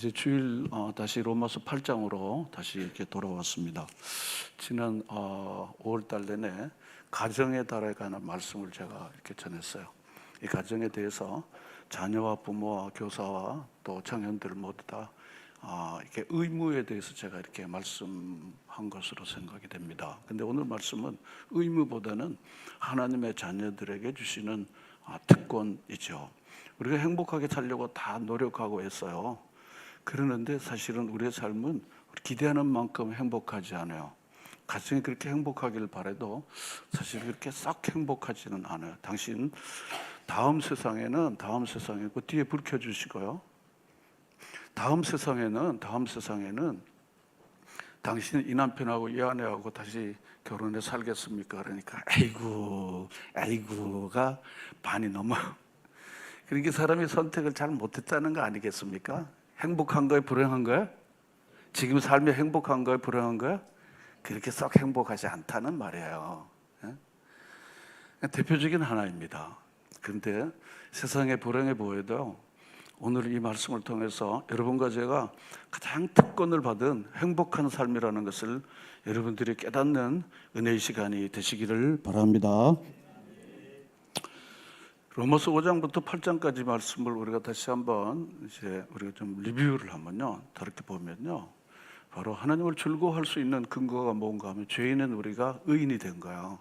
이제 주일 다시 로마서 8장으로 다시 이렇게 돌아왔습니다. 지난 5월 달 내내 가정의 달에 관한 말씀을 제가 이렇게 전했어요. 이 가정에 대해서 자녀와 부모와 교사와 또 청년들 모두 다 이렇게 의무에 대해서 제가 이렇게 말씀한 것으로 생각이 됩니다. 근데 오늘 말씀은 의무보다는 하나님의 자녀들에게 주시는 특권이죠. 우리가 행복하게 살려고 다 노력하고 했어요. 그러는데 사실은 우리의 삶은 기대하는 만큼 행복하지 않아요. 가정이 그렇게 행복하길 바라도 사실 그렇게 싹 행복하지는 않아요. 당신 다음 세상에는 그 뒤에 불 켜주시고요. 다음 세상에는 당신 이 남편하고 이 아내하고 다시 결혼해 살겠습니까? 그러니까 아이고가 반이 넘어요. 그러니까 사람이 선택을 잘 못했다는 거 아니겠습니까? 행복한 거예요? 불행한 거예요? 지금 삶이 행복한 거예요? 불행한 거예요? 그렇게 썩 행복하지 않다는 말이에요. 대표적인 하나입니다. 그런데 세상에 불행해 보여도 오늘 이 말씀을 통해서 여러분과 제가 가장 특권을 받은 행복한 삶이라는 것을 여러분들이 깨닫는 은혜의 시간이 되시기를 바랍니다. 로마서 5장부터 8장까지 말씀을 우리가 다시 한번 우리가 좀 리뷰를 하면요, 다르게 보면요, 바로 하나님을 즐거워할 수 있는 근거가 뭔가 하면 죄인은 우리가 의인이 된 거야.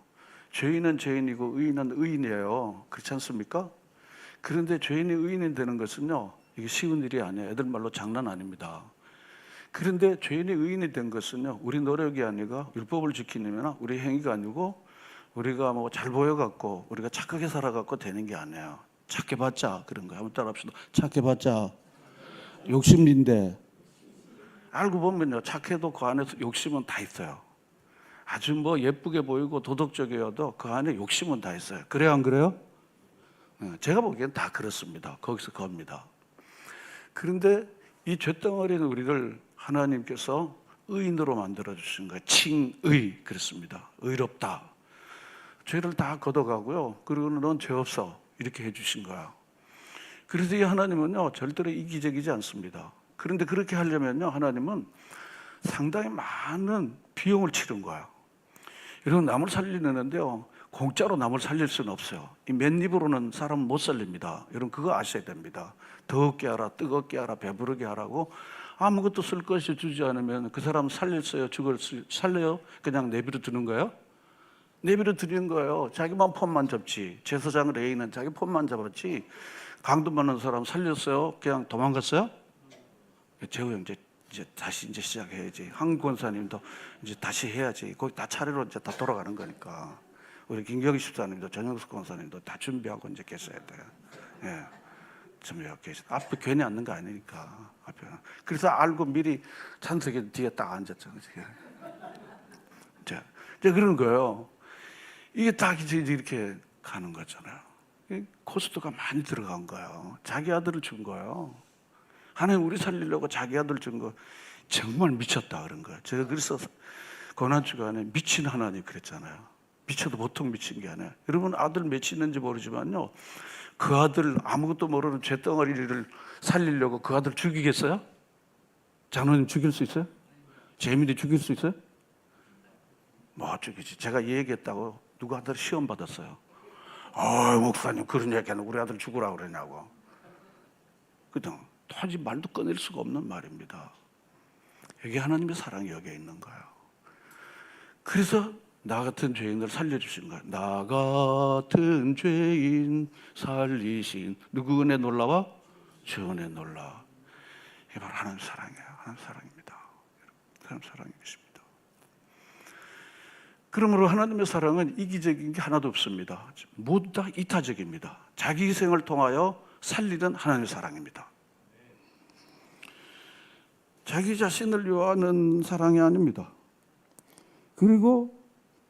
죄인은 죄인이고 의인은 의인이에요. 그렇지 않습니까? 그런데 죄인이 의인이 되는 것은요, 이게 쉬운 일이 아니에요. 애들 말로 장난 아닙니다. 그런데 죄인이 의인이 된 것은요, 우리 노력이 아니라 율법을 지키려면 우리 행위가 아니고 우리가 뭐 잘 보여갖고 우리가 착하게 살아갖고 되는 게 아니에요. 착해봤자 그런 거예요. 한번 따라합시다. 착해봤자 욕심인데, 알고 보면요, 착해도 그 안에서 욕심은 다 있어요. 아주 뭐 예쁘게 보이고 도덕적이어도 그 안에 욕심은 다 있어요. 그래요, 안 그래요? 제가 보기엔 다 그렇습니다. 거기서 겁니다. 그런데 이 죄덩어리는 우리를 하나님께서 의인으로 만들어 주신 거예요. 칭의, 그렇습니다. 의롭다. 죄를 다 걷어가고요. 그리고 넌 죄 없어, 이렇게 해주신 거야. 그래서 이 하나님은요, 절대로 이기적이지 않습니다. 그런데 그렇게 하려면요, 하나님은 상당히 많은 비용을 치른 거야. 여러분, 남을 살리는데요, 공짜로 남을 살릴 수는 없어요. 이 맨입으로는 사람은 못 살립니다. 여러분, 그거 아셔야 됩니다. 더럽게 하라, 뜨겁게 하라, 배부르게 하라고 아무것도 쓸 것이 주지 않으면 그 사람 살렸어요? 살려요? 그냥 내버려 두는 거예요? 내버려 두는 거예요. 자기만 폰만 잡지. 제사장 레이는 자기 폰만 잡았지. 강도 많은 사람 살렸어요? 그냥 도망갔어요? 재호 형 이제 다시 시작해야지. 한 권사님도 이제 다시 해야지. 거기 다 차례로 이제 다 돌아가는 거니까. 우리 김경희 집사님도 전영숙 권사님도 다 준비하고 이제 계셔야 돼요. 예. 준비하고 계셔. 앞에 괜히 앉는 거 아니니까. 앞에. 그래서 알고 미리 찬석이 뒤에 딱 앉았잖아요. 이제 그런 거예요. 이게 다 이렇게 가는 거잖아요. 코스트가 많이 들어간 거예요. 자기 아들을 준 거예요. 하나님 우리 살리려고 자기 아들 준 거 정말 미쳤다 그런 거예요. 제가 그래서 고난주간에 미친 하나님 그랬잖아요. 미쳐도 보통 미친 게 아니에요. 여러분 아들 몇이 있는지 모르지만요, 그 아들 아무것도 모르는 죄덩어리를 살리려고 그 아들 죽이겠어요? 장로님 죽일 수 있어요? 재민이 죽일 수 있어요? 못 죽이지. 제가 얘기했다고 누구 아들 시험 받았어요. 목사님 그런 얘기하는 우리 아들 죽으라고 그러냐고. 그죠? 도저히 말도 꺼낼 수가 없는 말입니다. 여기 하나님의 사랑이 여기에 있는 거예요. 그래서 나 같은 죄인을 살려주신 거예요. 나 같은 죄인 살리신 누구 은혜 놀라와? 주 은혜 놀라. 이게 바로 하나님 사랑이에요. 하나님 사랑입니다. 하나님 사랑이 계십니다. 그러므로 하나님의 사랑은 이기적인 게 하나도 없습니다. 모두 다 이타적입니다. 자기 희생을 통하여 살리는 하나님의 사랑입니다. 자기 자신을 위하는 사랑이 아닙니다. 그리고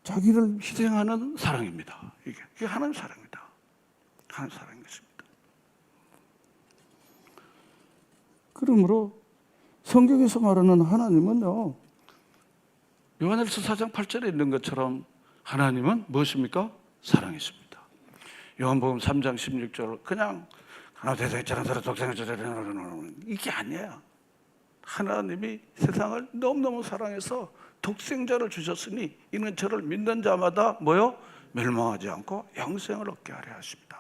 자기를 희생하는 사랑입니다. 이게 하나님의 사랑입니다. 하나님의 사랑인 것입니다. 그러므로 성경에서 말하는 하나님은요, 요한일서 4장 8절에 있는 것처럼 하나님은 무엇입니까? 사랑이십니다. 요한복음 3장 16절 그냥 하나 대성했잖아 독생했잖아 이게 아니에요. 하나님이 세상을 너무너무 사랑해서 독생자를 주셨으니 이는 저를 믿는 자마다 뭐요? 멸망하지 않고 영생을 얻게 하려 하십니다.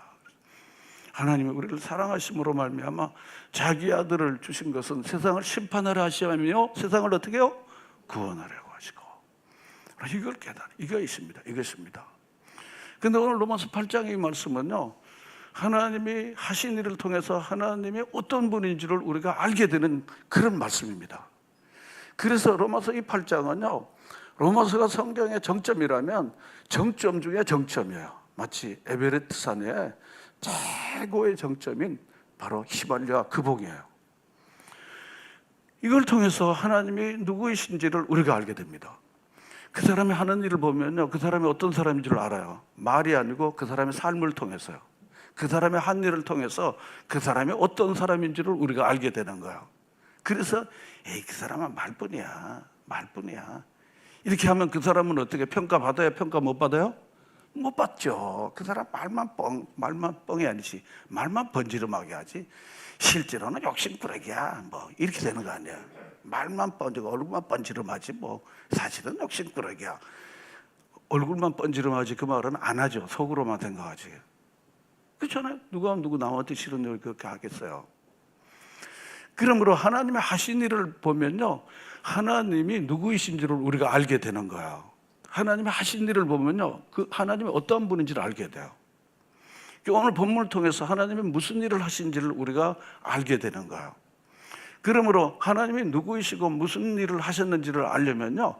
하나님이 우리를 사랑하심으로 말미암아 자기 아들을 주신 것은 세상을 심판하려 하시며 세상을 어떻게 해요? 구원하려고 하시고, 이걸 이것입니다. 이것입니다. 근데 오늘 로마서 8장의 말씀은요, 하나님이 하신 일을 통해서 하나님이 어떤 분인지를 우리가 알게 되는 그런 말씀입니다. 그래서 로마서 이 8장은요, 로마서가 성경의 정점이라면 정점 중에 정점이에요. 마치 에베레스트 산의 최고의 정점인 바로 히발리아 극봉이에요. 이걸 통해서 하나님이 누구이신지를 우리가 알게 됩니다. 그 사람이 하는 일을 보면요, 그 사람이 어떤 사람인 줄 알아요. 말이 아니고 그 사람의 삶을 통해서요. 그 사람의 한 일을 통해서 그 사람이 어떤 사람인지를 우리가 알게 되는 거예요. 그래서 그 사람은 말뿐이야. 이렇게 하면 그 사람은 어떻게 평가받아요? 평가 못 받아요? 못 받죠. 그 사람 말만 뻥이 아니지, 말만 번지르막이 하지 실제로는 욕심꾸러기야, 뭐 이렇게 되는 거 아니야. 말만 번지고 얼굴만 번지르하지 뭐 사실은 욕심꾸러기야. 얼굴만 번지르하지 그 말은 안 하죠. 속으로만 생각하지. 그렇잖아요. 누가 누구 남한테 싫은 일을 그렇게 하겠어요. 그러므로 하나님의 하신 일을 보면요, 하나님이 누구이신지를 우리가 알게 되는 거예요. 하나님의 하신 일을 보면요, 그 하나님이 어떠한 분인지를 알게 돼요. 오늘 본문을 통해서 하나님이 무슨 일을 하신지를 우리가 알게 되는 거예요. 그러므로 하나님이 누구이시고 무슨 일을 하셨는지를 알려면요,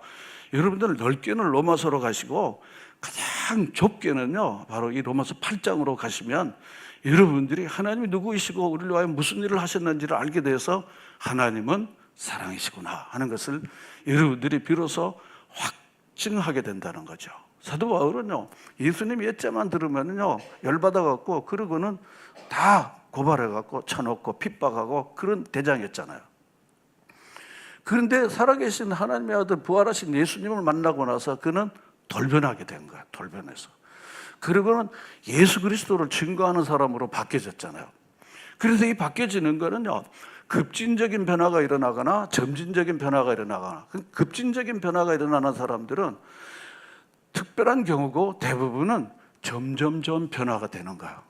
여러분들 넓게는 로마서로 가시고 가장 좁게는요, 바로 이 로마서 8장으로 가시면 여러분들이 하나님이 누구이시고 우리를 위하여 무슨 일을 하셨는지를 알게 돼서 하나님은 사랑이시구나 하는 것을 여러분들이 비로소 확증하게 된다는 거죠. 사도 바울은요, 예수님 옛자만 들으면요 열받아갖고 그러고는 다 고발해갖고 쳐놓고 핍박하고 그런 대장이었잖아요. 그런데 살아계신 하나님의 아들 부활하신 예수님을 만나고 나서 그는 돌변하게 된 거야. 돌변해서 그리고는 예수 그리스도를 증거하는 사람으로 바뀌어졌잖아요. 그래서 이 바뀌어지는 거는요, 급진적인 변화가 일어나거나 점진적인 변화가 일어나거나, 급진적인 변화가 일어나는 사람들은 특별한 경우고 대부분은 점점점 변화가 되는 거예요.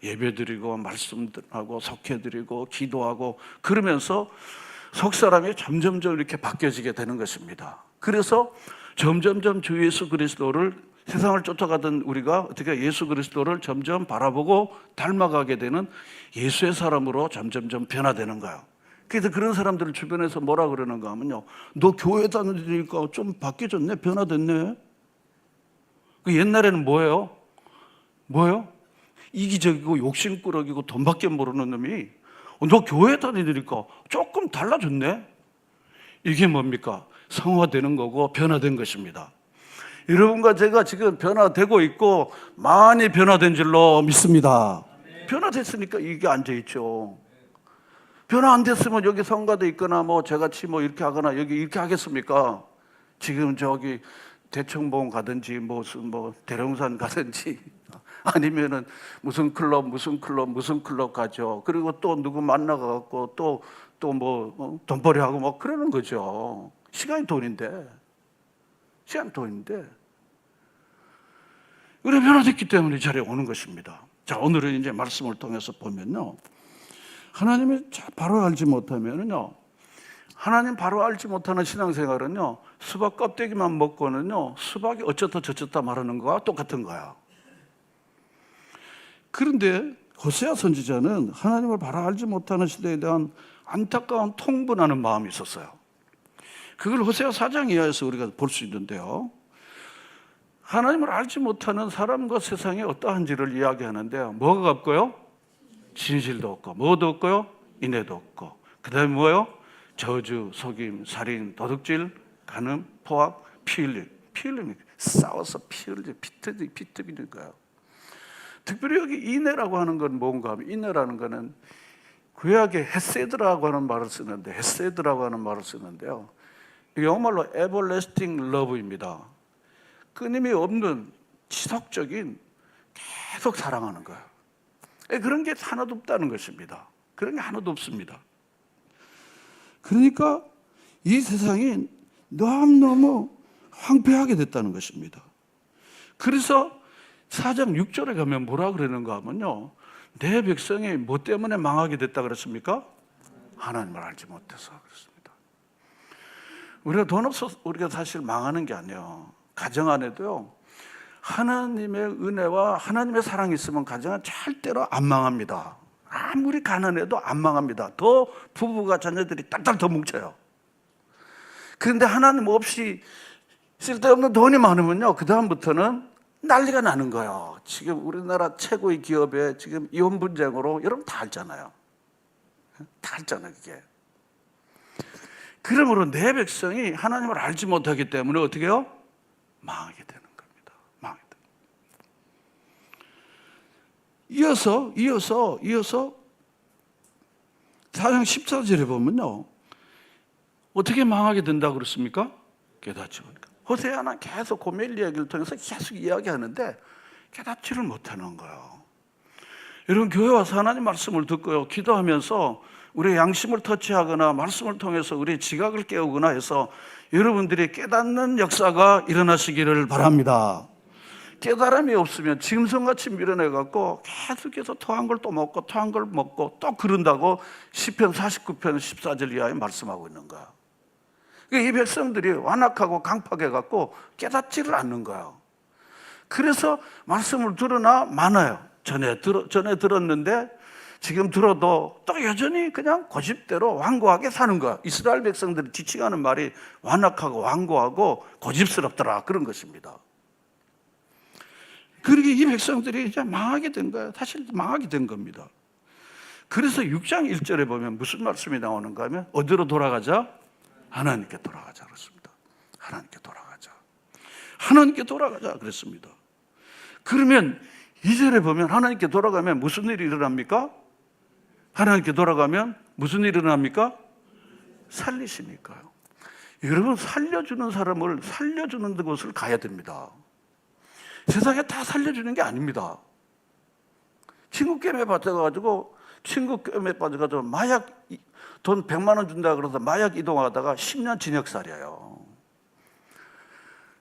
예배드리고 말씀하고 속회드리고 기도하고 그러면서 속 사람이 점점점 이렇게 바뀌어지게 되는 것입니다. 그래서 점점점 주 예수 그리스도를, 세상을 쫓아가던 우리가 어떻게 예수 그리스도를 점점 바라보고 닮아가게 되는 예수의 사람으로 점점점 변화되는 거예요. 그래서 그런 사람들을 주변에서 뭐라 그러는가 하면요, 너 교회 다니니까 좀 바뀌어졌네, 변화됐네. 그 옛날에는 뭐예요? 이기적이고 욕심꾸러기고 돈밖에 모르는 놈이 너 교회 다니니까 조금 달라졌네. 이게 뭡니까? 성화되는 거고 변화된 것입니다. 여러분과 제가 지금 변화되고 있고 많이 변화된 줄로 믿습니다. 변화됐으니까 이게 앉아있죠. 변화 안 됐으면 여기 성가대 있거나 뭐 저같이 뭐 이렇게 하거나 여기 이렇게 하겠습니까? 지금 저기 대청봉 가든지 무슨 뭐 대령산 가든지 아니면은 무슨 클럽 가죠. 그리고 또 누구 만나가갖고 또 뭐 돈벌이 하고 뭐 그러는 거죠. 시간이 돈인데. 우리가 변화됐기 때문에 이 자리에 오는 것입니다. 자, 오늘은 이제 말씀을 통해서 보면요, 하나님을 바로 알지 못하면은요, 하나님 바로 알지 못하는 신앙생활은요, 수박 껍데기만 먹고는요, 수박이 어쩌다 저쩌다 말하는 거와 똑같은 거야. 그런데 호세아 선지자는 하나님을 바로 알지 못하는 시대에 대한 안타까운 통분하는 마음이 있었어요. 그걸 호세아 4장 이하에서 우리가 볼 수 있는데요, 하나님을 알지 못하는 사람과 세상이 어떠한지를 이야기하는데요, 뭐가 없고요? 진실도 없고, 뭐도 없고요? 인애도 없고, 그 다음에 뭐요? 저주, 속임, 살인, 도둑질, 간음, 포악, 피 흘림, 싸워서 피 흘리고 피트비는 거예요. 특별히 여기 인애라고 하는 건 뭔가 하면, 인애라는 거는 구약에 헤세드라고 하는 말을 쓰는데, 헤세드라고 영어말로 everlasting love입니다. 끊임이 없는 지속적인 계속 사랑하는 거예요. 그런 게 하나도 없다는 것입니다. 그런 게 하나도 없습니다. 그러니까 이 세상이 너무너무 황폐하게 됐다는 것입니다. 그래서 4장 6절에 가면 뭐라 그러는가 하면요, 내 백성이 뭐 때문에 망하게 됐다 그랬습니까? 하나님을 알지 못해서 그렇습니다. 우리가 돈 없어서 우리가 사실 망하는 게 아니에요. 가정 안에도요, 하나님의 은혜와 하나님의 사랑이 있으면 가정은 절대로 안 망합니다. 아무리 가난해도 안 망합니다. 더 부부가 자녀들이 딱딱 더 뭉쳐요. 그런데 하나님 없이 쓸데없는 돈이 많으면요, 그 다음부터는 난리가 나는 거예요. 지금 우리나라 최고의 기업에 지금 이혼 분쟁으로 여러분 다 알잖아요. 다 알잖아요, 그게. 그러므로 내 백성이 하나님을 알지 못하기 때문에 어떻게 해요? 망하게 되는 겁니다. 망하게 되는. 이어서 4장 14절에 보면요, 어떻게 망하게 된다고 그랬습니까? 깨닫지 못하니까. 호세아는 계속 고멜리 얘기를 통해서 계속 이야기하는데 깨닫지를 못하는 거예요. 여러분, 교회 와서 하나님 말씀을 듣고요, 기도하면서 우리의 양심을 터치하거나 말씀을 통해서 우리의 지각을 깨우거나 해서 여러분들이 깨닫는 역사가 일어나시기를 바랍니다. 깨달음이 없으면 짐승같이 밀어내갖고 계속해서 토한 걸 또 먹고 토한 걸 먹고 또 그런다고 시편 49편 14절 이하에 말씀하고 있는 거야. 이 백성들이 완악하고 강팍해갖고 깨닫지를 않는 거예요. 그래서 말씀을 들으나 많아요. 전에 들었는데 지금 들어도 또 여전히 그냥 고집대로 완고하게 사는 거야. 이스라엘 백성들이 지칭하는 말이 완악하고 완고하고 고집스럽더라, 그런 것입니다. 그러게 이 백성들이 이제 망하게 된 거예요. 사실 망하게 된 겁니다. 그래서 6장 1절에 보면 무슨 말씀이 나오는가 하면 어디로 돌아가자? 하나님께 돌아가자 그랬습니다. 하나님께 돌아가자. 하나님께 돌아가자 그랬습니다. 그러면 2절에 보면 하나님께 돌아가면 무슨 일이 일어납니까? 하나님께 돌아가면 무슨 일이 일어납니까? 살리시니까요. 여러분, 살려주는 사람을 살려주는 곳을 가야 됩니다. 세상에 다 살려주는 게 아닙니다. 친구 게임에 빠져가지고 마약 돈 100만 원 준다 그래서 마약 이동하다가 10년 징역살이에요.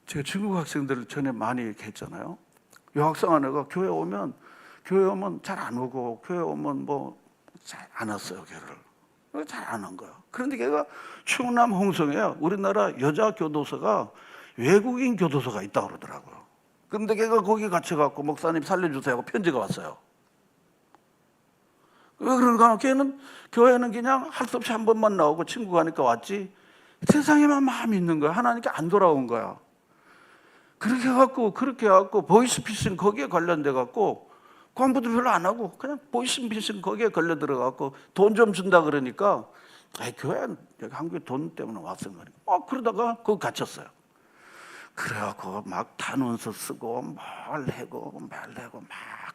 제가 중국 학생들을 전에 많이 얘기했잖아요. 여학생 아내가 교회 오면 잘 안 오고, 교회 오면 뭐 잘 안 왔어요, 교회를. 잘 안 온 거예요. 그런데 걔가 충남 홍성에 우리나라 여자 교도소가 외국인 교도소가 있다고 그러더라고요. 그런데 걔가 거기 갇혀갖고 목사님 살려주세요 하고 편지가 왔어요. 왜 그런가 하면 걔는 교회는 그냥 할 수 없이 한 번만 나오고 친구가 하니까 왔지, 세상에만 마음이 있는 거야. 하나님께 안 돌아온 거야. 그렇게 해갖고 보이스피싱 거기에 관련돼갖고 공부도 별로 안 하고 그냥 보이스피싱 거기에 걸려 들어갖고 돈 좀 준다 그러니까 교회 여기 한국에 돈 때문에 왔은 거니까 그러다가 거기 갇혔어요. 그래갖고 막 단원서 쓰고 말내고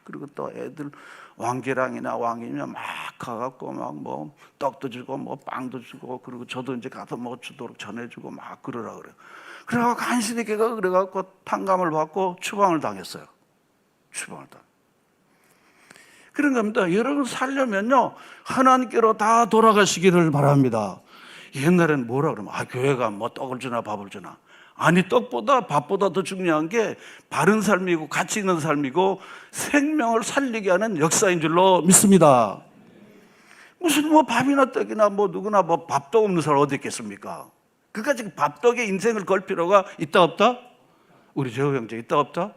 그리고 또 애들 왕계랑이나 왕이면 막 가갖고 막 뭐 떡도 주고 뭐 빵도 주고, 그리고 저도 이제 가서 뭐 주도록 전해주고 막 그러라 그래요. 그래갖고 간신히 걔가 그래갖고 탕감을 받고 추방을 당했어요. 추방을 당. 그런 겁니다. 여러분 살려면요, 하나님께로 다 돌아가시기를 바랍니다. 옛날에는 뭐라 그러면 교회가 뭐 떡을 주나 밥을 주나. 아니, 떡보다 밥보다 더 중요한 게 바른 삶이고 가치 있는 삶이고 생명을 살리게 하는 역사인 줄로 믿습니다. 무슨 뭐 밥이나 떡이나 뭐 누구나 뭐 밥도 없는 사람 어디 있겠습니까? 그까지 밥떡에 인생을 걸 필요가 있다 없다? 우리 재호 형제 있다 없다?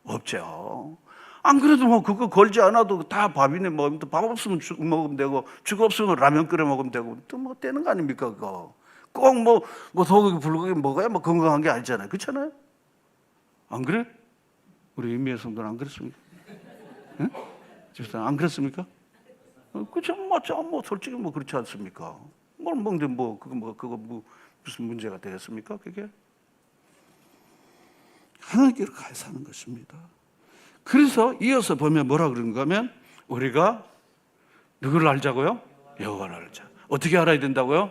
없죠. 안 그래도 뭐 그거 걸지 않아도 다 밥이네. 뭐 밥 없으면 죽 먹으면 되고, 죽 없으면 라면 끓여 먹으면 되고, 또 뭐 되는 거 아닙니까 그거? 꼭 뭐 소고기 불고기 먹어야 뭐 건강한 게 아니잖아요. 그렇잖아요? 안 그래? 우리 임미애 성도는 안 그랬습니까? 응? 집사람 안 그랬습니까? 그쵸? 뭐 솔직히 뭐 그렇지 않습니까? 뭘 먹는데 뭐 그거 무슨 문제가 되겠습니까? 그게 하나님께로 가야 사는 것입니다. 그래서 이어서 보면 뭐라 그런가 하면 우리가 누구를 알자고요? 여호와를 알자. 어떻게 알아야 된다고요?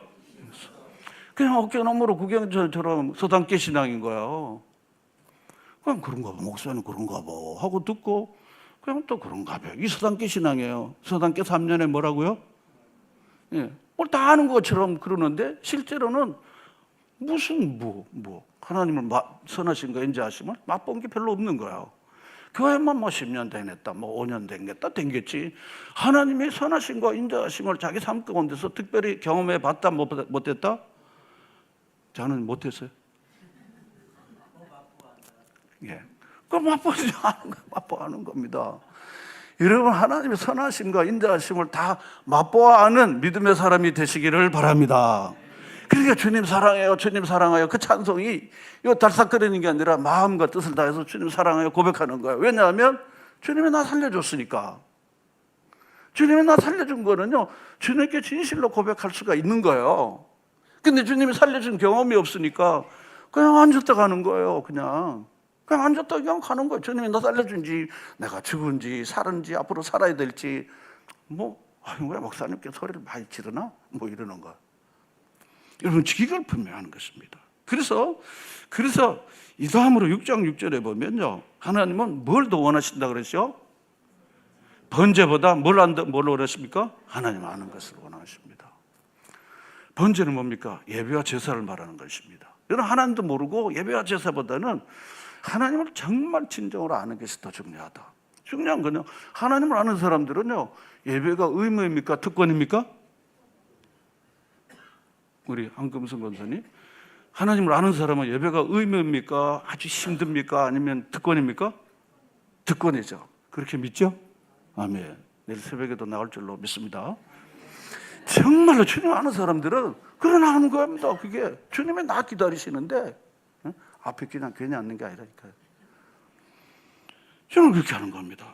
그냥 어깨너머로 구경처럼 서당계 신앙인 거예요. 그냥 그런가 봐, 목사님 그런가 봐 하고 듣고 그냥 또 그런가 봐. 이 서당계 신앙이에요. 서당계 3년에 뭐라고요? 예, 다 아는 것처럼 그러는데 실제로는 무슨 하나님을 선하신가 인자하심을 맛본 게 별로 없는 거예요. 교회만 10년 다녔다, 5년 다녔겠지. 하나님의 선하심과 인자하심을 자기 삶 가운데서 특별히 경험해 봤다, 못했다? 저는 못했어요. 예, 그 맛보아하는 겁니다. 여러분, 하나님의 선하심과 인자하심을 다 맛보아하는 믿음의 사람이 되시기를 바랍니다. 그러니까 주님 사랑해요, 주님 사랑해요. 그 찬송이 이거 달싹거리는 게 아니라 마음과 뜻을 다해서 주님 사랑해요 고백하는 거예요. 왜냐하면 주님이 나 살려줬으니까. 주님이 나 살려준 거는요, 주님께 진실로 고백할 수가 있는 거예요. 근데 주님이 살려준 경험이 없으니까 그냥 앉았다 가는 거예요. 그냥 앉았다 그냥 가는 거예요. 주님이 나 살려준지, 내가 죽은지 사는지 앞으로 살아야 될지 왜 목사님께 소리를 많이 지르나? 이러는 거예요. 여러분, 기가 분명한 것입니다. 그래서 이사야서 6장 6절에 보면요, 하나님은 뭘 더 원하신다 그랬죠? 번제보다 뭘 원하십니까? 하나님 아는 것을 원하십니다. 번제는 뭡니까? 예배와 제사를 말하는 것입니다. 여러분, 하나님도 모르고 예배와 제사보다는 하나님을 정말 진정으로 아는 것이 더 중요하다. 중요한 건요, 하나님을 아는 사람들은요, 예배가 의무입니까? 특권입니까? 우리 한금순 권사님, 하나님을 아는 사람은 예배가 의무입니까? 아주 힘듭니까? 아니면 특권입니까? 특권이죠. 그렇게 믿죠? 아멘. 내일 새벽에도 나올 줄로 믿습니다. 정말로 주님 아는 사람들은 그러나 하는 겁니다. 그게 주님이 나 기다리시는데 앞에 그냥 괜히 앉는 게 아니라니까요. 정말 그렇게 하는 겁니다.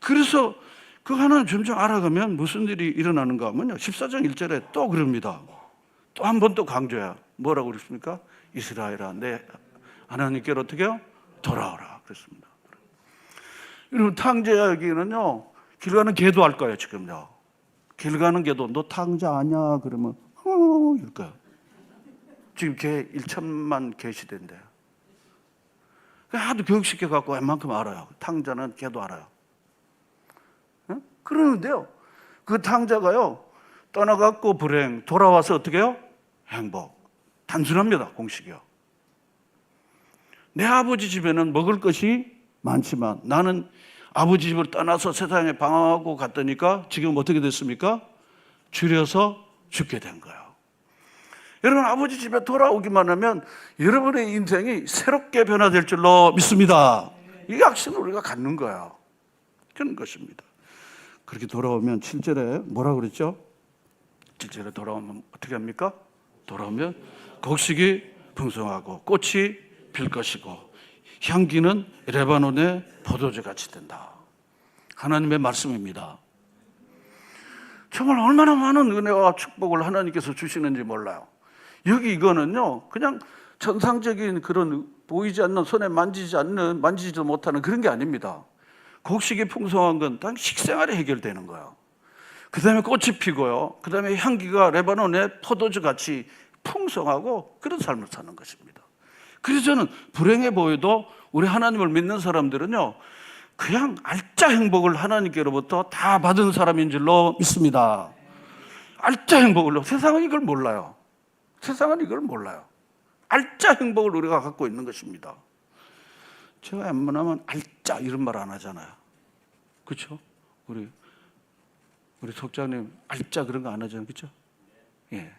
그래서 그 하나님 점점 알아가면 무슨 일이 일어나는가 하면요, 14장 1절에 또 그럽니다. 또 한 번 또 강조해요. 뭐라고 그랬습니까? 이스라엘아, 내 하나님께로 어떻게 해요? 돌아오라 그랬습니다. 여러분, 탕자에게는요, 길 가는 개도 할 거예요. 지금요, 길 가는 개도 너 탕자 아냐 그러면 이럴 거예요. 지금 개 1천만 개 시대인데요. 하도 교육시켜갖고 웬만큼 알아요. 탕자는 개도 알아요. 그러는데요, 그 탕자가요, 떠나갔고 불행, 돌아와서 어떻게 해요? 행복. 단순합니다. 공식이요. 내 아버지 집에는 먹을 것이 많지만 나는 아버지 집을 떠나서 세상에 방황하고 갔다니까 지금 어떻게 됐습니까? 줄여서 죽게 된 거예요. 여러분, 아버지 집에 돌아오기만 하면 여러분의 인생이 새롭게 변화될 줄로 믿습니다. 이 확신을 우리가 갖는 거예요. 그런 것입니다. 그렇게 돌아오면 7절에 뭐라고 그랬죠? 7절에 돌아오면 어떻게 합니까? 돌아오면 곡식이 풍성하고 꽃이 필 것이고 향기는 레바논의 포도주 같이 된다. 하나님의 말씀입니다. 정말 얼마나 많은 은혜와 축복을 하나님께서 주시는지 몰라요. 여기 이거는요, 그냥 천상적인 그런 보이지 않는, 손에 만지지도 못하는 그런 게 아닙니다. 곡식이 풍성한 건 단 식생활에 해결되는 거예요. 그 다음에 꽃이 피고요, 그 다음에 향기가 레바논의 포도주 같이 풍성하고 그런 삶을 사는 것입니다. 그래서 저는 불행해 보여도 우리 하나님을 믿는 사람들은요, 그냥 알짜 행복을 하나님께로부터 다 받은 사람인 줄로 믿습니다. 알짜 행복을요. 세상은 이걸 몰라요. 세상은 이걸 몰라요. 알짜 행복을 우리가 갖고 있는 것입니다. 제가 웬만하면 알짜 이런 말 안 하잖아요. 그렇죠? 우리 속장님 알짜 그런 거 안 하잖아요. 그렇죠? 예.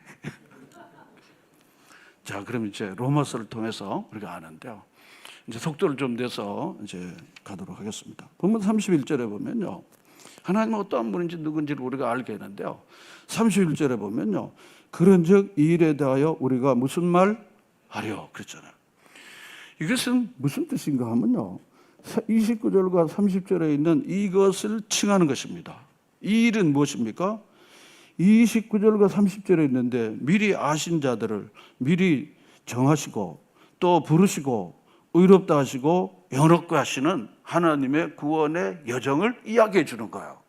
자, 그럼 이제 로마서를 통해서 우리가 아는데요, 이제 속도를 좀 내서 이제 가도록 하겠습니다. 본문 31절에 보면요, 하나님은 어떠한 분인지 누군지를 우리가 알게 되는데요, 31절에 보면요, 그런즉 이 일에 대하여 우리가 무슨 말 하려 그랬잖아요. 이것은 무슨 뜻인가 하면요, 29절과 30절에 있는 이것을 칭하는 것입니다. 이 일은 무엇입니까? 29절과 30절에 있는데 미리 아신 자들을 미리 정하시고 또 부르시고 의롭다 하시고 영롭게 하시는 하나님의 구원의 여정을 이야기해 주는 거예요.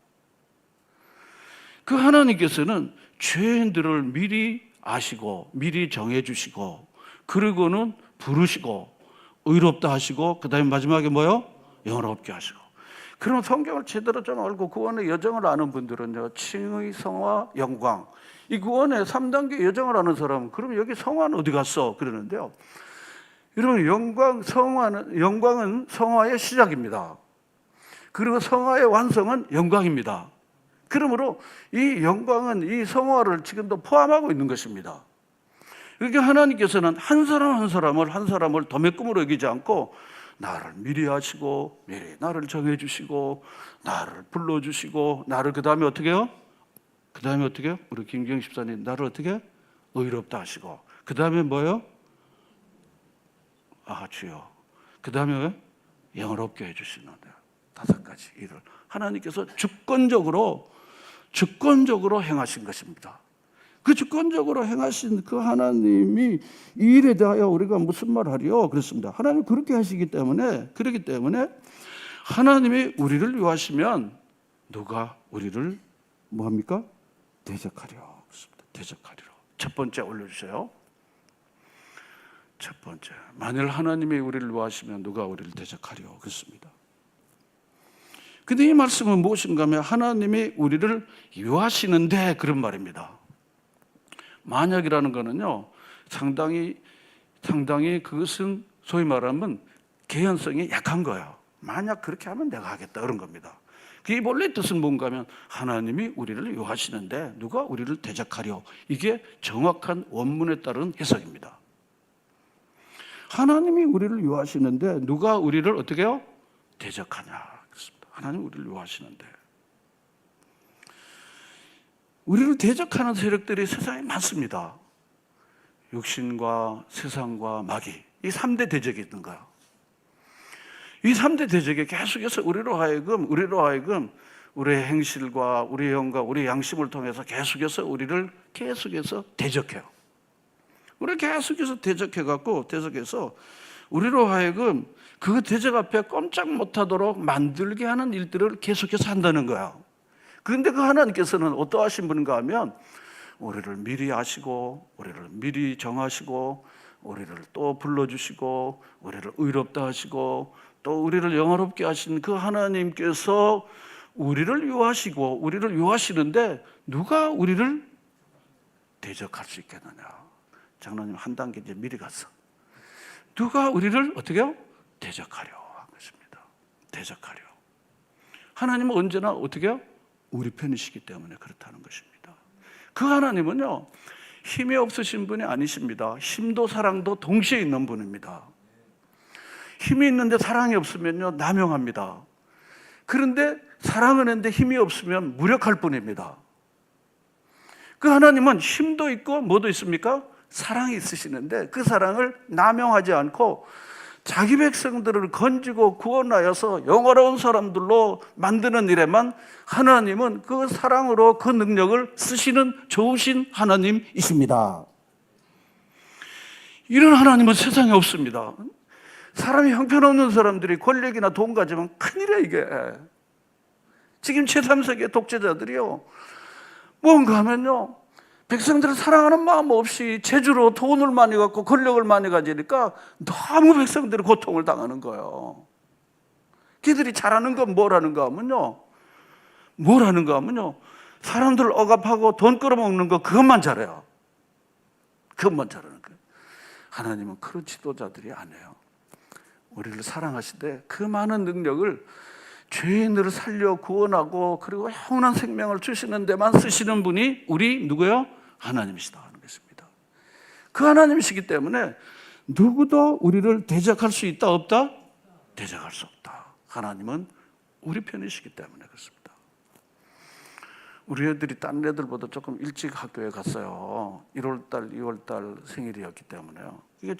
그 하나님께서는 죄인들을 미리 아시고 미리 정해 주시고 그리고는 부르시고 의롭다 하시고 그 다음에 마지막에 뭐요? 영롭게 하시고, 그럼 성경을 제대로 좀 알고 구원의 여정을 아는 분들은요, 칭의, 성화, 영광, 이 구원의 3단계 여정을 아는 사람은 그럼 여기 성화는 어디 갔어? 그러는데요, 여러분, 영광은 성화의 시작입니다. 그리고 성화의 완성은 영광입니다. 그러므로 이 영광은 이 성화를 지금도 포함하고 있는 것입니다. 그러니까 하나님께서는 한 사람을 도매금으로 여기지 않고 나를 미리 하시고, 미리 나를 정해주시고, 나를 불러주시고, 나를 그 다음에 어떻게 해요? 그 다음에 어떻게 해요? 우리 김경 집사님, 나를 어떻게 해요? 의롭다 하시고, 그 다음에 뭐예요? 주여. 그 다음에 영어롭게 해주시는데, 5가지 일을 하나님께서 주권적으로 행하신 것입니다. 그 주권적으로 행하신 그 하나님이 이 일에 대하여 우리가 무슨 말 하리요? 그렇습니다. 하나님 그렇게 하시기 때문에, 그렇기 때문에 하나님이 우리를 위하시면 누가 우리를 뭐합니까? 대적하리요. 그렇습니다. 대적하리로. 첫 번째 올려주세요. 첫 번째, 만일 하나님이 우리를 위하시면 누가 우리를 대적하리요? 그렇습니다. 근데 이 말씀은 무엇인가 하면 하나님이 우리를 위하시는데 그런 말입니다. 만약이라는 거는요, 상당히 그것은 소위 말하면 개연성이 약한 거예요. 만약 그렇게 하면 내가 하겠다 그런 겁니다. 그게 본래 뜻은 뭔가 하면 하나님이 우리를 위하시는데 누가 우리를 대적하려, 이게 정확한 원문에 따른 해석입니다. 하나님이 우리를 위하시는데 누가 우리를 어떻게 해요? 대적하냐. 그렇습니다. 하나님이 우리를 위하시는데, 우리를 대적하는 세력들이 세상에 많습니다. 육신과 세상과 마귀, 이 3대 대적이 있는 거예요. 이 3대 대적이 계속해서 우리로 하여금 우리의 행실과 우리의 영과 우리의 양심을 통해서 계속해서 우리를 계속해서 대적해요. 우리를 계속해서 대적해서 우리로 하여금 그 대적 앞에 꼼짝 못하도록 만들게 하는 일들을 계속해서 한다는 거예요. 그런데 그 하나님께서는 어떠하신 분인가 하면 우리를 미리 아시고, 우리를 미리 정하시고, 우리를 또 불러주시고, 우리를 의롭다 하시고, 또 우리를 영화롭게 하신 그 하나님께서 우리를 위하시고, 우리를 위하시는데 누가 우리를 대적할 수 있겠느냐. 장로님 한 단계 이제 미리 갔어. 누가 우리를 어떻게 해요? 대적하려 한 것입니다. 대적하려. 하나님은 언제나 어떻게 해요? 우리 편이시기 때문에 그렇다는 것입니다. 그 하나님은요, 힘이 없으신 분이 아니십니다. 힘도 사랑도 동시에 있는 분입니다. 힘이 있는데 사랑이 없으면요, 남용합니다. 그런데 사랑은 있는데 힘이 없으면 무력할 뿐입니다. 그 하나님은 힘도 있고 뭐도 있습니까? 사랑이 있으시는데 그 사랑을 남용하지 않고 자기 백성들을 건지고 구원하여서 영화로운 사람들로 만드는 일에만 하나님은 그 사랑으로 그 능력을 쓰시는 좋으신 하나님이십니다. 이런 하나님은 세상에 없습니다. 사람이 형편없는 사람들이 권력이나 돈 가지면 큰일이야 이게. 지금 제3세계 독재자들이요, 뭔가 하면요, 백성들을 사랑하는 마음 없이 재주로 돈을 많이 갖고 권력을 많이 가지니까 너무 백성들이 고통을 당하는 거예요. 걔들이 잘하는 건 뭐라는가 하면요, 사람들 억압하고 돈 끌어먹는 거, 그것만 잘해요. 그것만 잘하는 거예요. 하나님은 그런 지도자들이 아니에요. 우리를 사랑하시되 그 많은 능력을 죄인들을 살려 구원하고 그리고 영원한 생명을 주시는 데만 쓰시는 분이 우리 누구예요? 하나님이시다 하는 것입니다. 그 하나님이시기 때문에 누구도 우리를 대적할 수 있다 없다? 대적할 수 없다. 하나님은 우리 편이시기 때문에 그렇습니다. 우리 애들이 다른 애들보다 조금 일찍 학교에 갔어요. 1월달, 2월달 생일이었기 때문에요. 이게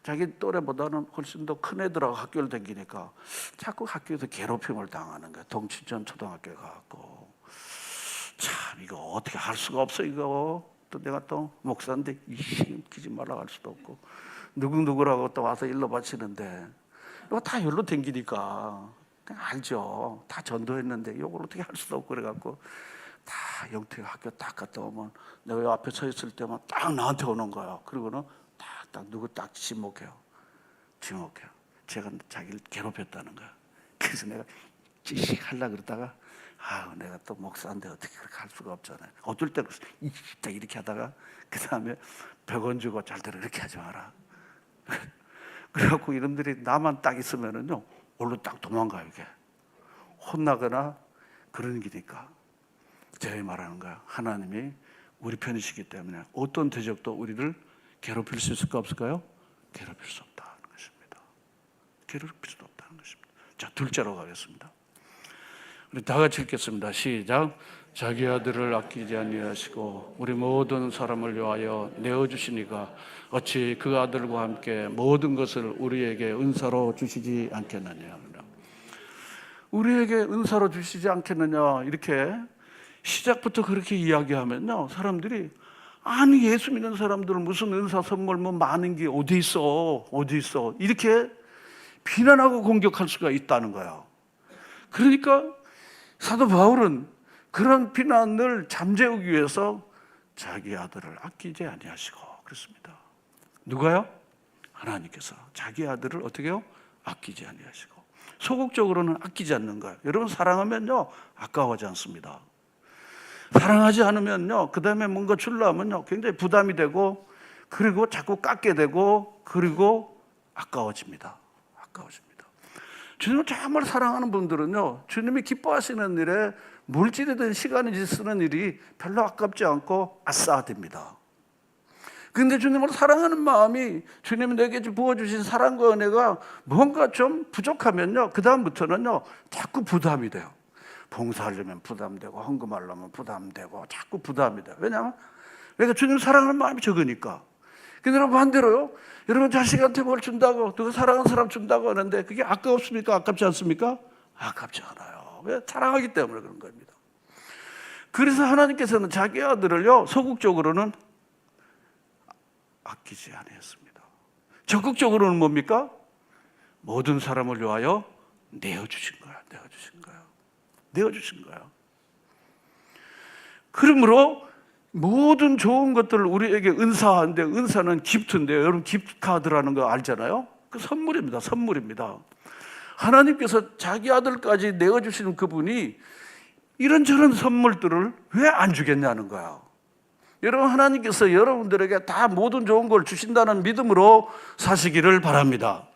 자기 또래보다는 훨씬 더 큰 애들하고 학교를 다니니까 자꾸 학교에서 괴롭힘을 당하는 거예요. 동치전 초등학교에 가고. 참 이거 어떻게 할 수가 없어 이거. 또 내가 또 목사인데 힘키지 말라 할 수도 없고, 누구라고 또 와서 일러 바치는데 이거 다 열로 댕기니까 그냥 알죠. 다 전도했는데 이걸 어떻게 할 수도 없고, 그래갖고 다 영태가 학교 딱 갔다 오면 내가 요 앞에 서 있을 때만 딱 나한테 오는 거예요. 그리고는 딱 누구 딱 지목해요. 제가 자기를 괴롭혔다는 거야. 그래서 내가 찌식 하려고 그러다가 내가 또 목사인데 어떻게 그렇게 할 수가 없잖아요. 어떨 때는 딱 이렇게 하다가 그 다음에 100원 주고 잘대로 이렇게 하지 마라. 그래갖고 이놈들이 나만 딱 있으면은요 올로 딱 도망가요. 이게 혼나거나 그런 기니까 제가 말하는 거야. 하나님이 우리 편이시기 때문에 어떤 대적도 우리를 괴롭힐 수 있을까 없을까요? 괴롭힐 수 없다는 것입니다. 괴롭힐 수 없다는 것입니다. 자, 둘째로 가겠습니다. 우리 다 같이 읽겠습니다. 시작. 자기 아들을 아끼지 아니하시고 우리 모든 사람을 위하여 내어주시니가 어찌 그 아들과 함께 모든 것을 우리에게 은사로 주시지 않겠느냐. 우리에게 은사로 주시지 않겠느냐 이렇게 시작부터 그렇게 이야기하면요 사람들이 아니 예수 믿는 사람들은 무슨 은사 선물 뭐 많은 게 어디 있어 이렇게 비난하고 공격할 수가 있다는 거예요. 그러니까 사도 바울은 그런 비난을 잠재우기 위해서 자기 아들을 아끼지 아니하시고 그렇습니다. 누가요? 하나님께서 자기 아들을 어떻게 해요? 아끼지 아니하시고 소극적으로는 아끼지 않는 거예요. 여러분 사랑하면요 아까워하지 않습니다. 사랑하지 않으면요 그 다음에 뭔가 주려면요 굉장히 부담이 되고 그리고 자꾸 깎게 되고 그리고 아까워집니다. 주님을 정말 사랑하는 분들은요 주님이 기뻐하시는 일에 물질이든 시간이든 쓰는 일이 별로 아깝지 않고 아싸됩니다. 그런데 주님을 사랑하는 마음이 주님이 내게 부어주신 사랑과 은혜가 뭔가 좀 부족하면요 그 다음부터는요 자꾸 부담이 돼요. 봉사하려면 부담되고 헌금하려면 부담되고 자꾸 부담이 돼요. 왜냐하면 내가 주님 사랑하는 마음이 적으니까. 근데 여러분 반대로요 여러분 자식한테 뭘 준다고 누가 사랑하는 사람 준다고 하는데 그게 아깝습니까? 아깝지 않습니까? 아깝지 않아요. 왜? 사랑하기 때문에 그런 겁니다. 그래서 하나님께서는 자기 아들을요 소극적으로는 아끼지 아니했습니다. 적극적으로는 뭡니까? 모든 사람을 위하여 내어주신 거야. 그러므로 모든 좋은 것들을 우리에게 은사하는데 은사는 기프트인데요. 여러분 기프트 카드라는 거 알잖아요. 그 선물입니다. 하나님께서 자기 아들까지 내어주시는 그분이 이런저런 선물들을 왜 안 주겠냐는 거야. 여러분 하나님께서 여러분들에게 다 모든 좋은 걸 주신다는 믿음으로 사시기를 바랍니다.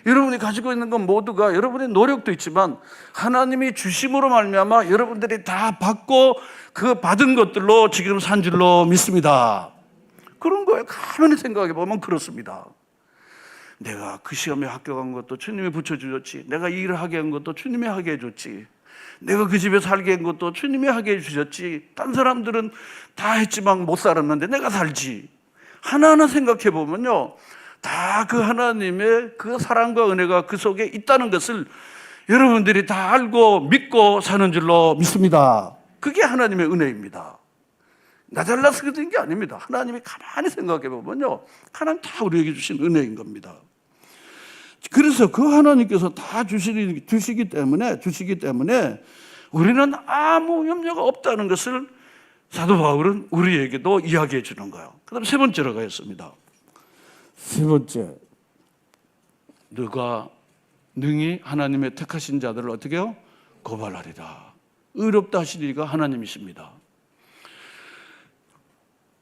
여러분이 가지고 있는 건 모두가 여러분의 노력도 있지만 하나님이 주심으로 말미암아 여러분들이 다 받고 그 받은 것들로 지금 산 줄로 믿습니다. 그런 거예요. 가만히 생각해 보면 그렇습니다. 내가 그 시험에 합격한 것도 주님이 붙여주셨지. 내가 이 일을 하게 한 것도 주님이 하게 해줬지. 내가 그 집에 살게 한 것도 주님이 하게 해주셨지. 딴 사람들은 다 했지만 못 살았는데 내가 살지. 하나하나 생각해 보면요 다 그 하나님의 그 사랑과 은혜가 그 속에 있다는 것을 여러분들이 다 알고 믿고 사는 줄로 믿습니다. 그게 하나님의 은혜입니다. 나 잘나서 그런 게 아닙니다. 하나님이 가만히 생각해 보면요 하나님 다 우리에게 주신 은혜인 겁니다. 그래서 그 하나님께서 다 주시기 때문에 우리는 아무 염려가 없다는 것을 사도 바울은 우리에게도 이야기해 주는 거예요. 그 다음 세 번째로 가겠습니다. 세 번째, 너가 능히 하나님의 택하신 자들을 어떻게 해요? 고발하리라. 의롭다 하시리가 하나님이십니다.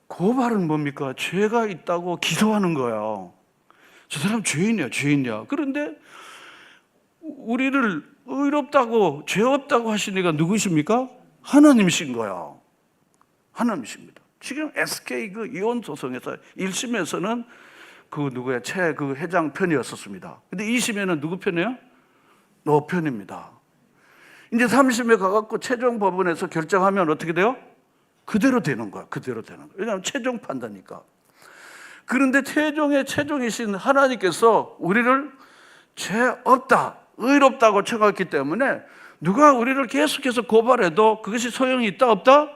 고발은 뭡니까? 죄가 있다고 기소하는 거예요. 저 사람 죄인이야. 그런데 우리를 의롭다고 죄 없다고 하시니까 누구십니까? 하나님이신 거야. 하나님이십니다. 지금 SK 그 이혼 소송에서 1심에서는 그 누구야? 최 그 회장 편이었었습니다. 근데 2심에는 누구 편이에요? 너 편입니다. 이제 3심에 가갖고 최종 법원에서 결정하면 어떻게 돼요? 그대로 되는 거야. 왜냐하면 최종 판단이니까. 그런데 최종이신 하나님께서 우리를 죄 없다, 의롭다고称했기 때문에 누가 우리를 계속해서 고발해도 그것이 소용이 있다 없다?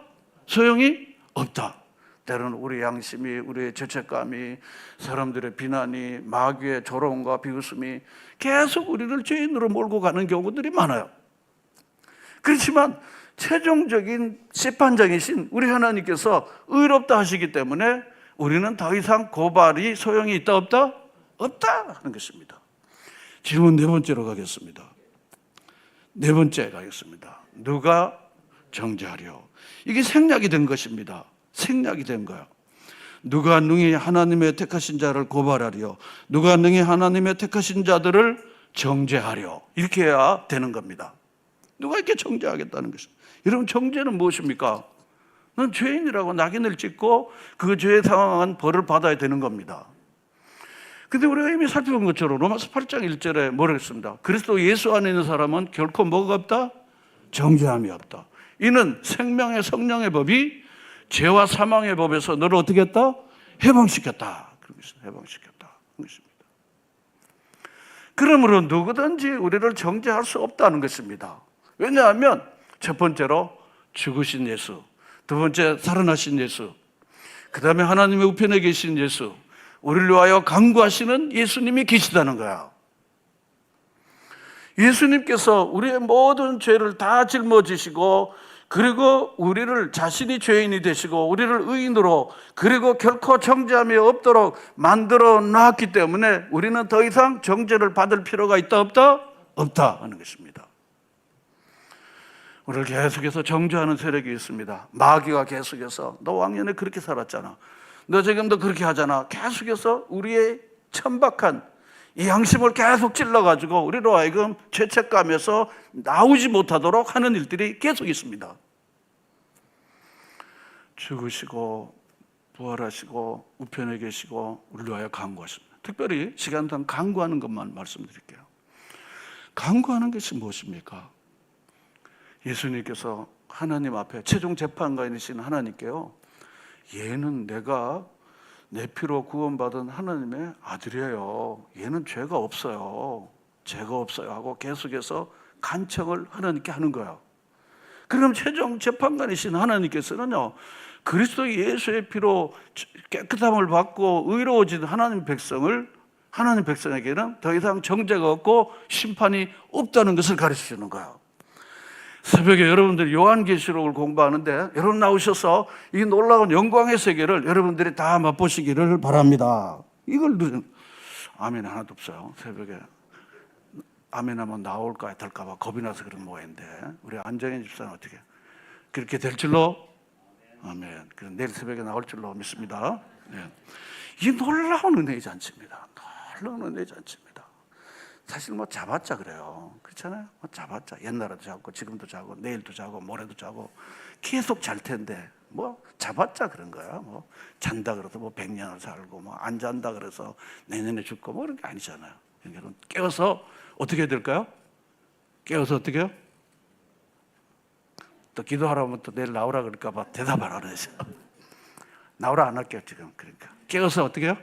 소용이 없다. 때로는 우리 양심이, 우리의 죄책감이, 사람들의 비난이, 마귀의 조롱과 비웃음이 계속 우리를 죄인으로 몰고 가는 경우들이 많아요. 그렇지만 최종적인 심판장이신 우리 하나님께서 의롭다 하시기 때문에 우리는 더 이상 고발이 소용이 있다 없다? 없다 하는 것입니다. 질문 네 번째로 가겠습니다. 네 번째 가겠습니다. 누가 정죄하려? 이게 생략이 된 것입니다. 생략이 된 거예요. 누가 능히 하나님의 택하신 자를 고발하려? 누가 능히 하나님의 택하신 자들을 정죄하려? 이렇게 해야 되는 겁니다. 누가 이렇게 정죄하겠다는 것입니다. 여러분, 정죄는 무엇입니까? 넌 죄인이라고 낙인을 찍고 그 죄에 상응한 벌을 받아야 되는 겁니다. 근데 우리가 이미 살펴본 것처럼 로마서 8장 1절에 뭐라고 했습니다. 그리스도 예수 안에 있는 사람은 결코 뭐가 없다? 정죄함이 없다. 이는 생명의 성령의 법이 죄와 사망의 법에서 너를 어떻게 했다? 해방시켰다. 해방시켰다. 것입니다. 그러므로 누구든지 우리를 정죄할 수 없다는 것입니다. 왜냐하면 첫 번째로 죽으신 예수, 두 번째 살아나신 예수, 그 다음에 하나님의 우편에 계신 예수, 우리를 위하여 간구하시는 예수님이 계시다는 거야. 예수님께서 우리의 모든 죄를 다 짊어지시고, 그리고 우리를 자신이 죄인이 되시고 우리를 의인으로, 그리고 결코 정죄함이 없도록 만들어 놨기 때문에 우리는 더 이상 정죄를 받을 필요가 있다 없다? 없다 하는 것입니다. 우리를 계속해서 정죄하는 세력이 있습니다. 마귀가 계속해서 너 왕년에 그렇게 살았잖아, 너 지금도 그렇게 하잖아, 계속해서 우리의 천박한 이 양심을 계속 찔러가지고 우리로 하여금 죄책감에서 나오지 못하도록 하는 일들이 계속 있습니다. 죽으시고 부활하시고 우편에 계시고 우리로 하여 간구하십니다. 특별히 시간당 간구하는 것만 말씀드릴게요. 간구하는 것이 무엇입니까? 예수님께서 하나님 앞에 최종 재판관이신 하나님께요, 얘는 내가 내 피로 구원받은 하나님의 아들이에요, 얘는 죄가 없어요, 죄가 없어요 하고 계속해서 간청을 하나님께 하는 거예요. 그럼 최종 재판관이신 하나님께서는요, 그리스도 예수의 피로 깨끗함을 받고 의로워진 하나님 백성에게는 더 이상 정죄가 없고 심판이 없다는 것을 가르치시는 거예요. 새벽에 여러분들이 요한계시록을 공부하는데 여러분 나오셔서 이 놀라운 영광의 세계를 여러분들이 다 맛보시기를 바랍니다. 이걸 아멘 하나도 없어요. 새벽에 아멘 하면 나올까 될까 봐 겁이 나서 그런 모양인데, 우리 안정현 집사는 어떻게 그렇게 될 줄로? 아멘. 내일 새벽에 나올 줄로 믿습니다. 네. 이 놀라운 은혜의 잔치입니다. 놀라운 은혜의 잔치입니다. 사실 뭐 잡았자 그래요. 그렇잖아요. 뭐 잡았자 옛날에도 자고 지금도 자고 내일도 자고 모레도 자고 계속 잘 텐데 뭐 잡았자 그런 거야. 뭐 잔다 그래서 뭐 100년을 살고 뭐 안 잔다 그래서 내년에 죽고 뭐 그런 게 아니잖아요. 여러분 깨어서 어떻게 해야 될까요? 깨어서 어떻게 해요? 또 기도하라면 또 내일 나오라 그럴까 봐 대답하라 그러죠. 나오라 안 할게요 지금. 그러니까 깨어서 어떻게 해요?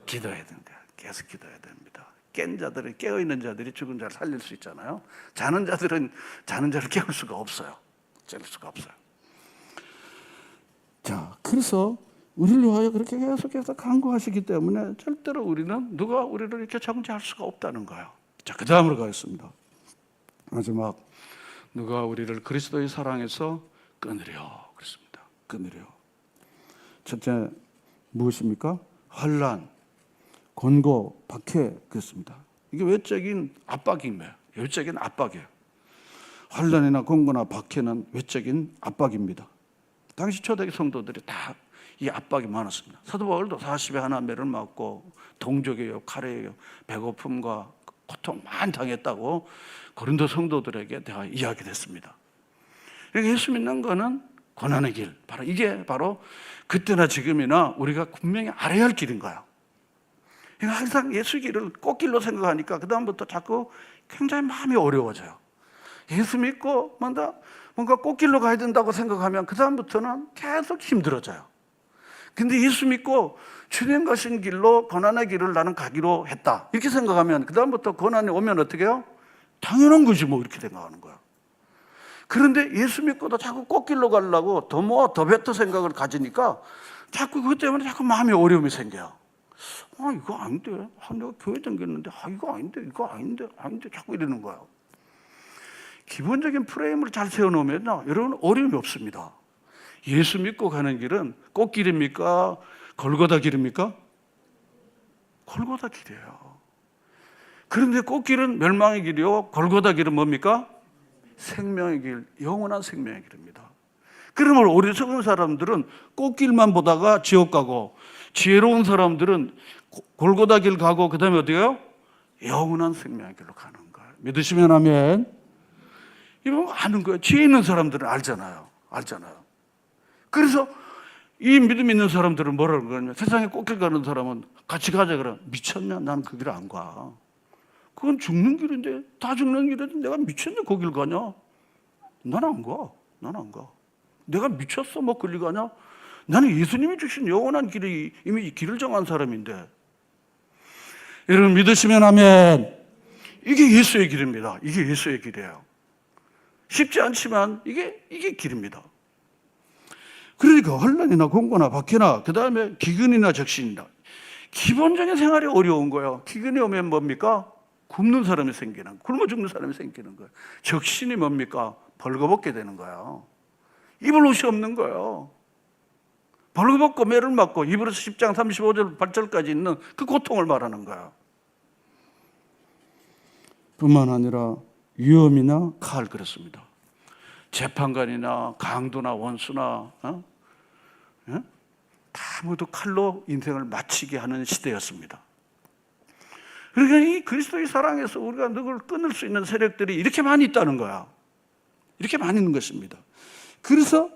기도해야 되는 거야. 계속 기도해야 됩니다. 깬 자들은, 깨어있는 자들이 죽은 자를 살릴 수 있잖아요. 자는 자들은 자는 자를 깨울 수가 없어요. 깨울 수가 없어요. 자, 그래서 우리를 위하여 그렇게 계속해서 간구하시기 때문에 절대로 우리는 누가 우리를 이렇게 정죄할 수가 없다는 거예요. 자, 그 다음으로 가겠습니다. 마지막, 누가 우리를 그리스도의 사랑에서 끊으려 그랬습니다. 끊으려. 첫째 무엇입니까? 환난, 권고, 박해 그렇습니다. 이게 외적인 압박이에요. 외적인 압박이에요. 환난이나 권고나 박해는 외적인 압박입니다. 당시 초대기 성도들이 다 이 압박이 많았습니다. 사도 바울도 40에 하나 매를 맞고 동족이에요, 칼이에요, 배고픔과 고통 많이 당했다고 고린도 성도들에게 대하 이야기했습니다. 예수 믿는 거는 고난의 길, 바로 이게 바로 그때나 지금이나 우리가 분명히 알아야 할 길인 거야. 항상 예수 길을 꽃길로 생각하니까 그 다음부터 자꾸 굉장히 마음이 어려워져요. 예수 믿고 뭔가 꽃길로 가야 된다고 생각하면 그 다음부터는 계속 힘들어져요. 근데 예수 믿고 주님 가신 길로, 고난의 길을 나는 가기로 했다 이렇게 생각하면 그 다음부터 고난이 오면 어떻게 해요? 당연한 거지 뭐 이렇게 생각하는 거야. 그런데 예수 믿고도 자꾸 꽃길로 가려고 더 모아 더 뱉어 생각을 가지니까 자꾸 그것 때문에 자꾸 마음에 어려움이 생겨요. 이거 아닌데, 내가 교회 다녔는데 이거 아닌데 자꾸 이러는 거예요. 기본적인 프레임을 잘 세워놓으면 여러분 어려움이 없습니다. 예수 믿고 가는 길은 꽃길입니까? 골고다 길입니까? 골고다 길이에요. 그런데 꽃길은 멸망의 길이요, 골고다 길은 뭡니까? 생명의 길, 영원한 생명의 길입니다. 그러면 어리석은 사람들은 꽃길만 보다가 지옥 가고, 지혜로운 사람들은 골고다 길 가고, 그 다음에 어디가요? 영원한 생명의 길로 가는 거예요. 믿으시면 아멘. 이거 아는 거예요. 지혜 있는 사람들은 알잖아요. 그래서 이 믿음 있는 사람들은 뭐라고 그러냐면, 세상에 꽃길 가는 사람은 같이 가자 그러면, 미쳤냐? 나는 그 길 안 가. 그건 죽는 길인데, 다 죽는 길인데 내가 미쳤냐? 그 길 가냐? 난 안 가. 내가 미쳤어? 뭐 그리 가냐? 나는 예수님이 주신 영원한 길이 이미 길을 정한 사람인데. 여러분 믿으시면 아멘. 이게 예수의 길입니다. 이게 예수의 길이에요. 쉽지 않지만 이게 길입니다. 그러니까 혼란이나 공고나 박해나 그 다음에 기근이나 적신이다. 기본적인 생활이 어려운 거예요. 기근이 오면 뭡니까? 굶는 사람이 생기는 거예요. 굶어 죽는 사람이 생기는 거예요. 적신이 뭡니까? 벌거벗게 되는 거예요. 입을 옷이 없는 거예요. 벌거벗고 매를 맞고 히브리서 10장 35절 8절까지 있는 그 고통을 말하는 거예요. 뿐만 아니라 위험이나 칼 그렇습니다. 재판관이나 강도나 원수나 다 모두 칼로 인생을 마치게 하는 시대였습니다. 그러니까 이 그리스도의 사랑에서 우리가 누굴 끊을 수 있는 세력들이 이렇게 많이 있다는 거야. 이렇게 많이 있는 것입니다. 그래서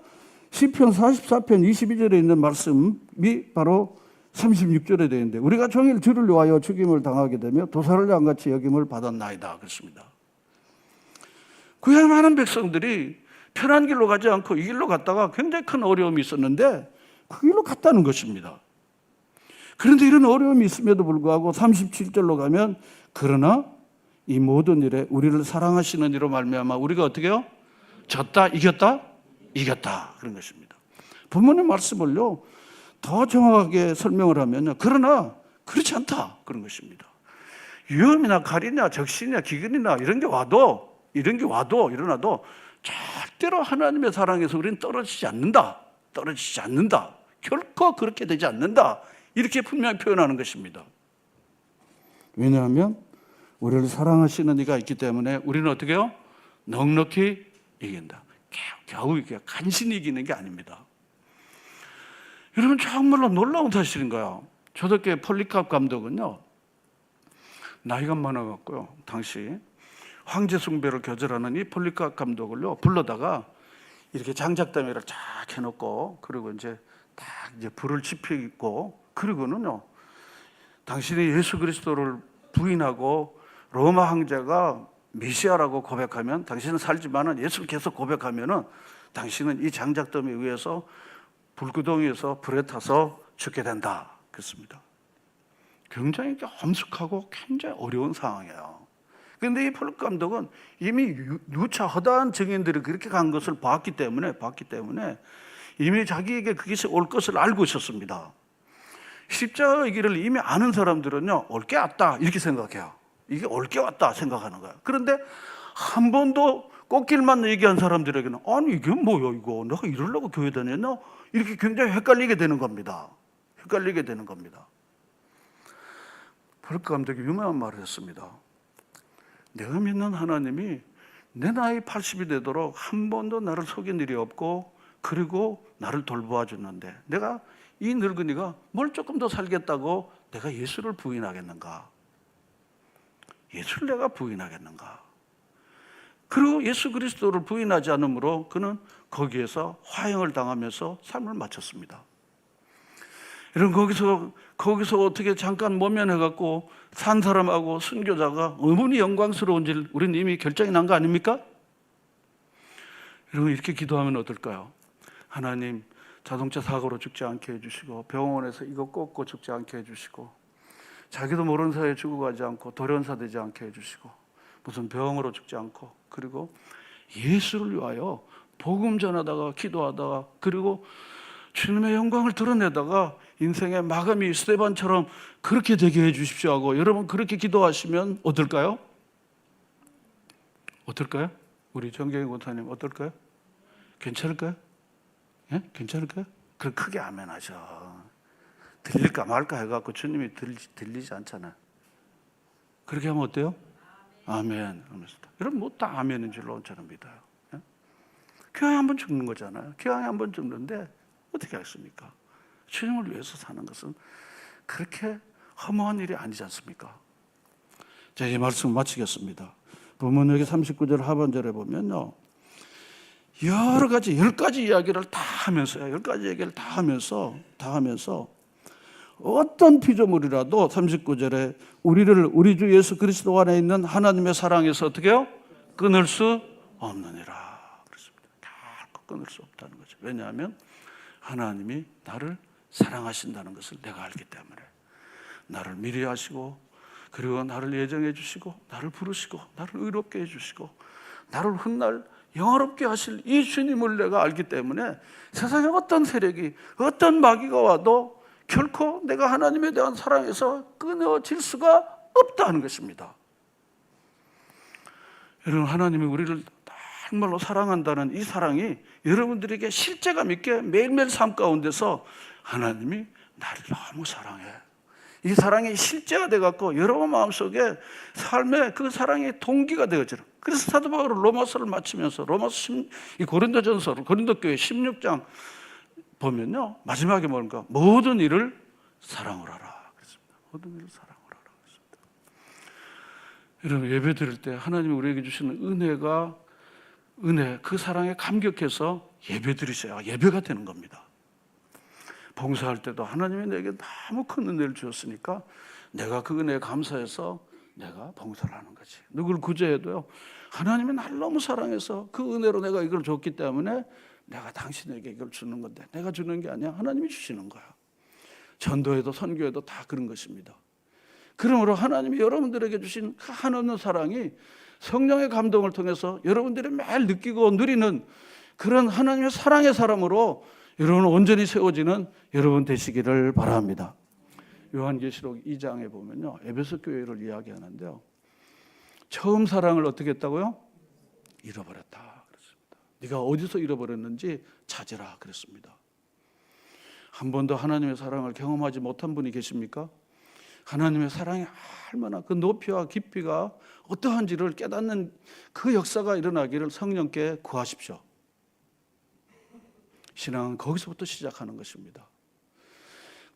시편 44편 22절에 있는 말씀이 바로 36절에 되어 있는데, 우리가 종일 주를 위하여 죽임을 당하게 되며 도살을 양같이 여김을 받았나이다 그렇습니다. 그야 많은 백성들이 편한 길로 가지 않고 이 길로 갔다가 굉장히 큰 어려움이 있었는데 그 길로 갔다는 것입니다. 그런데 이런 어려움이 있음에도 불구하고 37절로 가면, 그러나 이 모든 일에 우리를 사랑하시는 이로 말미암아 우리가 어떻게 해요? 졌다, 이겼다 그런 것입니다. 본문의 말씀을요 더 정확하게 설명을 하면요, 그러나 그렇지 않다 그런 것입니다. 위험이나 칼이나 적신이나 기근이나 이런 게 와도 일어나도 절대로 하나님의 사랑에서 우리는 떨어지지 않는다. 결코 그렇게 되지 않는다. 이렇게 분명히 표현하는 것입니다. 왜냐하면 우리를 사랑하시는 이가 있기 때문에 우리는 어떻게 해요? 넉넉히 이긴다. 겨우 이게 간신히 이기는 게 아닙니다. 여러분 정말로 놀라운 사실인 거예요. 초대교회 폴리캅 감독은요, 나이가 많아갖고요, 당시 황제 숭배를 교절하는 이 폴리캅 감독을요 불러다가 이렇게 장작더미를 쫙 해놓고, 그리고 이제 딱 이제 불을 지피고, 그리고는요 당신이 예수 그리스도를 부인하고 로마 황제가 메시아라고 고백하면, 당신은 살지만은 예수를 계속 고백하면은 당신은 이 장작더미 위에서 불구덩이에서 불에 타서 죽게 된다 그렇습니다. 굉장히 엄숙하고 굉장히 어려운 상황이에요. 그런데 이 폴리캅 감독은 이미 누차 허다한 증인들이 그렇게 간 것을 봤기 때문에 이미 자기에게 그것이 올 것을 알고 있었습니다. 십자가의 길을 이미 아는 사람들은요, 올 게 왔다 이렇게 생각해요. 이게 올 게 왔다 생각하는 거예요. 그런데 한 번도 꽃길만 얘기한 사람들에게는, 아니 이게 뭐야 이거, 내가 이러려고 교회 다녔나? 이렇게 굉장히 헷갈리게 되는 겁니다. 폴리캅 감독이 유명한 말을 했습니다. 내가 믿는 하나님이 내 나이 80이 되도록 한 번도 나를 속인 일이 없고, 그리고 나를 돌보아 줬는데 내가 이 늙은이가 뭘 조금 더 살겠다고 내가 예수를 부인하겠는가? 그리고 예수 그리스도를 부인하지 않으므로 그는 거기에서 화형을 당하면서 삶을 마쳤습니다. 여러분 거기서 어떻게 잠깐 모면해갖고 산 사람하고 순교자가 어머니 영광스러운 줄 우리는 이미 결정이 난 거 아닙니까? 여러분 이렇게 기도하면 어떨까요? 하나님, 자동차 사고로 죽지 않게 해주시고, 병원에서 이거 꽂고 죽지 않게 해주시고, 자기도 모르는 사이에 죽어가지 않고 돌연사 되지 않게 해주시고, 무슨 병으로 죽지 않고, 그리고 예수를 위하여 복음 전하다가 기도하다가, 그리고 주님의 영광을 드러내다가 인생의 마감이 스데반처럼 그렇게 되게 해주십시오 하고, 여러분 그렇게 기도하시면 어떨까요? 우리 정경희 권사님 어떨까요? 괜찮을까요? 예? 괜찮을까요? 그럼 크게 아멘 하셔. 들릴까 말까 해갖고 주님이 들리지 않잖아요. 그렇게 하면 어때요? 아멘 하면서 여러분 뭐 다 아멘인 줄로 저는 믿어요. 예? 교회 한번 죽는 거잖아요. 교회 한번 죽는데 어떻게 하겠습니까? 주님을 위해서 사는 것은 그렇게 허무한 일이 아니지 않습니까? 자, 이 말씀 마치겠습니다. 보면 여기 39절 하반절에 보면요, 여러 가지 10가지 이야기를 다 하면서요, 10가지 얘기를 다 하면서 어떤 피조물이라도 39절에 우리 주 예수 그리스도 안에 있는 하나님의 사랑에서 어떻게 해요? 끊을 수 없느니라 그랬습니다. 결코 끊을 수 없다는 거죠. 왜냐하면 하나님이 나를 사랑하신다는 것을 내가 알기 때문에, 나를 미리 아시고 그리고 나를 예정해 주시고 나를 부르시고 나를 의롭게 해주시고 나를 훗날 영화롭게 하실 이 주님을 내가 알기 때문에 세상에 어떤 세력이 어떤 마귀가 와도 결코 내가 하나님에 대한 사랑에서 끊어질 수가 없다는 것입니다. 여러분, 하나님이 우리를 정말로 사랑한다는 이 사랑이 여러분들에게 실제감 있게 매일매일 삶 가운데서 하나님이 나를 너무 사랑해, 이 사랑이 실제가 되어갖고 여러분 마음속에 삶의 그 사랑의 동기가 되어지는. 그래서 사도 바울은 로마서를 마치면서 이 고린도전서 고린도교회 16장 보면요, 마지막에 뭔가 모든 일을 사랑으로 하라 그랬습니다. 모든 일을 사랑으로 하라 그랬습니다. 여러분, 예배 드릴 때 하나님이 우리에게 주시는 은혜, 그 사랑에 감격해서 예배 드리셔야 예배가 되는 겁니다. 봉사할 때도 하나님이 내게 너무 큰 은혜를 주었으니까 내가 그 은혜에 감사해서 내가 봉사를 하는 거지. 누구를 구제해도요, 하나님이 나를 너무 사랑해서 그 은혜로 내가 이걸 줬기 때문에 내가 당신에게 이걸 주는 건데, 내가 주는 게 아니야, 하나님이 주시는 거야. 전도에도 선교에도 다 그런 것입니다. 그러므로 하나님이 여러분들에게 주신 그 한없는 사랑이 성령의 감동을 통해서 여러분들이 매일 느끼고 누리는 그런 하나님의 사랑의 사람으로 여러분 온전히 세워지는 여러분 되시기를 바랍니다. 요한계시록 2장에 보면요, 에베소 교회를 이야기하는데요, 처음 사랑을 어떻게 했다고요? 잃어버렸다 그랬습니다. 네가 어디서 잃어버렸는지 찾으라 그랬습니다. 한 번도 하나님의 사랑을 경험하지 못한 분이 계십니까? 하나님의 사랑이 얼마나 그 높이와 깊이가 어떠한지를 깨닫는 그 역사가 일어나기를 성령께 구하십시오. 신앙은 거기서부터 시작하는 것입니다.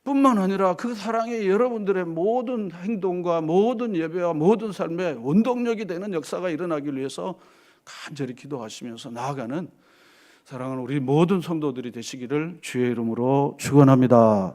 뿐만 아니라 그 사랑이 여러분들의 모든 행동과 모든 예배와 모든 삶의 원동력이 되는 역사가 일어나기 위해서 간절히 기도하시면서 나아가는 사랑하는 우리 모든 성도들이 되시기를 주의 이름으로 축원합니다.